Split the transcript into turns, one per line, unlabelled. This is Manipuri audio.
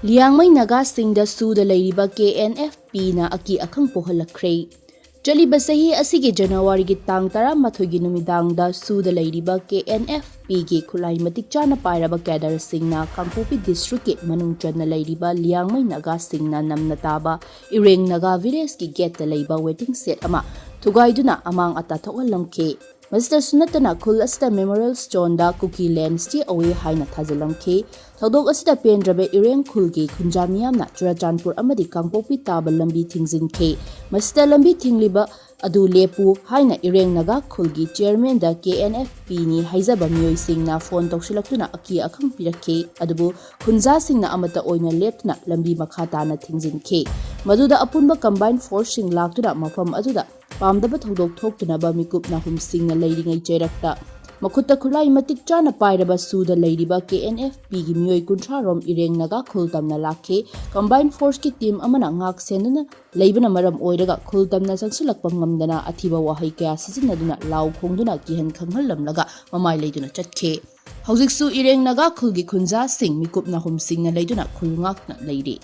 Liangmai Naga singda SoO leiriba KNF-P na akhang pokhallakkre. Chaliba sahi asigi January gi tang 13 gi numidangda SoO leiriba KNF-P gi khulai matik chana pairaba cadre singna Kangpopi district ki manung chana leiriba Liangmai Naga singna namna taba Ireng Naga village ki gate leiba waiting set ama thugaiduna amang ata thokalamke. Mr. Sunatana Kul Asta Memorial Stone da Cookie Land Stay Away Haina Thazalamke, Tadok Asta Pendrabe Ireng Kulgi, Kunjamiam na Churachanpur Amadi Kangpopi Taba Lambi Tingzin K, Mr. Lambi Tingliba Adu Lepu Haina Ireng Naga Kulgi Chairman da KNF-P ni Haizaba Myoy Sing na phone Tokshilakuna akhang pirake, Adubu Kunza Sing na Amata Oina Lepna Lambi Makhata na Tingzin K, Maduda Apunba Combined Forcing Laktuda Mafam Aduda. Pamdaba thodok thoktunaba mikup na humsingna leiringai cheirakta makutta khulai matik chana pairaba SoO leiriba KNF-P gi myoi kunthra rom Ireng Naga khultamna lakhe combined force ki team amana ngak senuna leibana maram oiraga khultamna sansilakpa ngamdana athiba wahai kaya sisinaduna law khongduna kihan khanghallamlaga mamai leiduna chatke hojiksu Ireng Naga khulgi khunja sing mikup na humsingna leiduna khulngakna leiri.